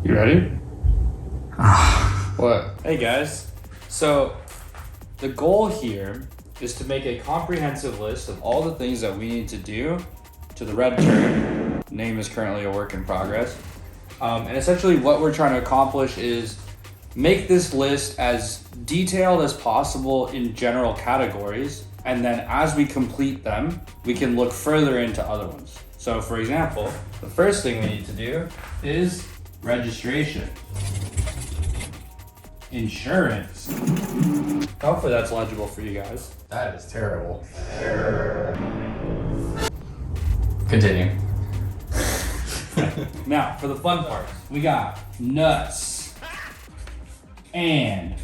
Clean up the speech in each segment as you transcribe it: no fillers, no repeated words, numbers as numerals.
You ready? What? Hey guys. So the goal here is to make a comprehensive list of all the things that we need to do to the red turd. Name is currently a work in progress. And essentially what we're trying to accomplish is make this list as detailed as possible in general categories. And then as we complete them, we can look further into other ones. So for example, the first thing we need to do is registration. Insurance. Hopefully that's legible for you guys. That is terrible. Continue. Now, for the fun parts, we got nuts and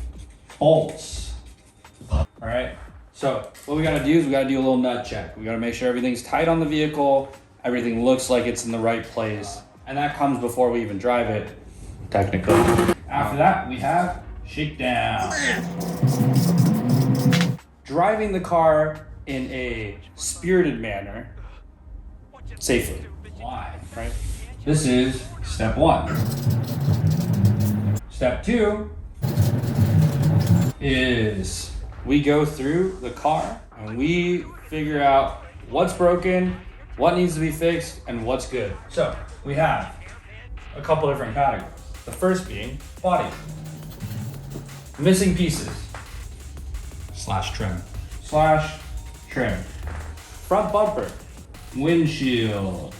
bolts. All right. So what we gotta do is we gotta do a little nut check. We gotta make sure everything's tight on the vehicle, everything looks like it's in the right place, and that comes before we even drive it, technically. After that, we have shakedown. Driving the car in a spirited manner, safely. Why? Right? This is step one. Step two is we go through the car and we figure out what's broken, what needs to be fixed, and what's good. So we have a couple different categories. The first being body. Missing pieces. /trim. /trim. Front bumper. Windshield.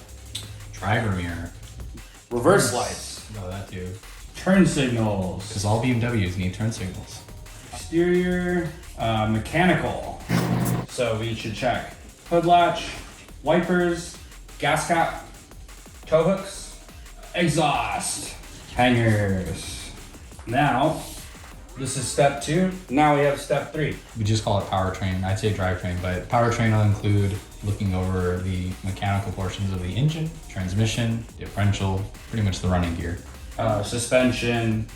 Driver mirror. Reverse lights. No, that too. Turn signals. Because all BMWs need turn signals. Exterior, mechanical. So we should check hood latch, wipers, gas cap, tow hooks, exhaust, hangers. Now, this is step two. Now we have step three. We just call it powertrain. I'd say drivetrain, but powertrain will include looking over the mechanical portions of the engine, transmission, differential, pretty much the running gear. Suspension,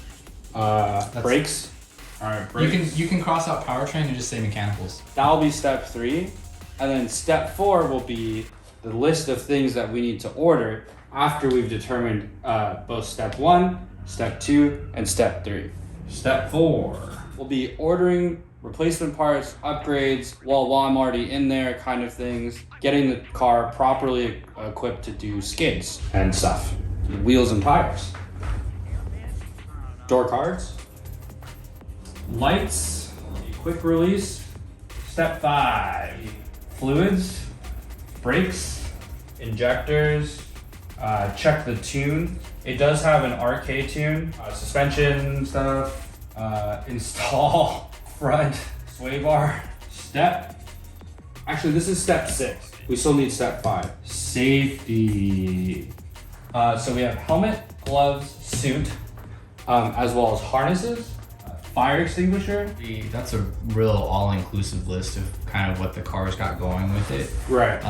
brakes. All right, brakes. You can cross out powertrain and just say mechanicals. That'll be step three. And then step four will be the list of things that we need to order after we've determined both step one, step two, and step three. Step four will be ordering replacement parts, upgrades, while I'm already in there kind of things, getting the car properly equipped to do skids and stuff, wheels and tires. Door cards, lights, quick release. Step five, fluids, brakes, injectors, check the tune. It does have an RK tune, suspension stuff, install front sway bar. Actually this is step six. We still need step five, safety. So we have helmet, gloves, suit, as well as harnesses, fire extinguisher. That's a real all-inclusive list of kind of what the car's got going with it. Right.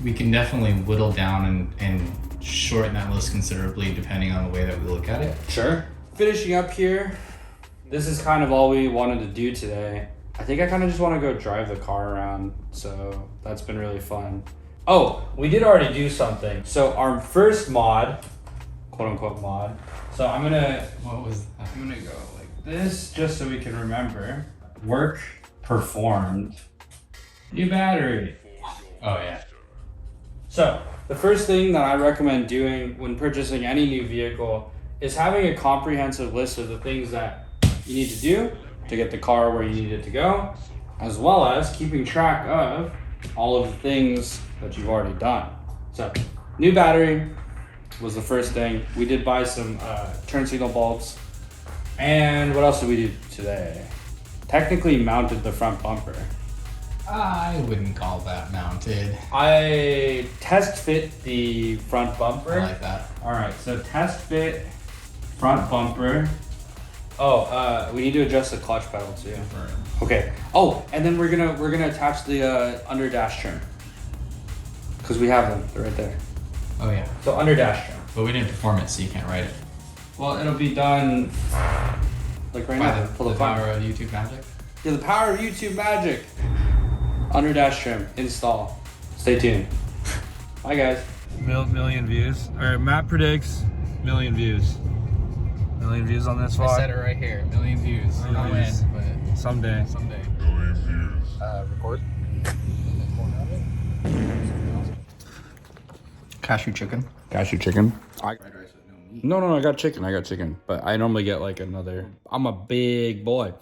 We can definitely whittle down and shorten that list considerably depending on the way that we look at it. Sure. Finishing up here, this is kind of all we wanted to do today. I think I kind of just want to go drive the car around, so that's been really fun. Oh, we did already do something. So our first mod, quote unquote mod, so I'm gonna go like this just so we can remember. Work performed. New battery. Oh yeah. So the first thing that I recommend doing when purchasing any new vehicle is having a comprehensive list of the things that you need to do to get the car where you need it to go, as well as keeping track of all of the things that you've already done. So new battery was the first thing. We did buy some turn signal bolts. And what else did we do today? Technically mounted the front bumper. I wouldn't call that mounted. I test fit the front bumper. I like that. All right, so test fit front bumper. Oh, we need to adjust the clutch pedal too. Okay. Oh, and then we're gonna attach the under dash trim because we have them. They're right there. Oh yeah. So under dash trim. But we didn't perform it, so you can't write it. Well, it'll be done like right now. By the power of YouTube magic. Yeah, the power of YouTube magic. Under dash trim install. Stay tuned. Bye guys. Million views. All right, Matt predicts million views. Million views on this I vlog. said it right here. 1,000,000 views. Million Not views. when, but Someday. someday. Record. Cashew chicken. Cashew chicken. Fried rice with no meat. No, I got chicken. But I normally get like another. I'm a big boy.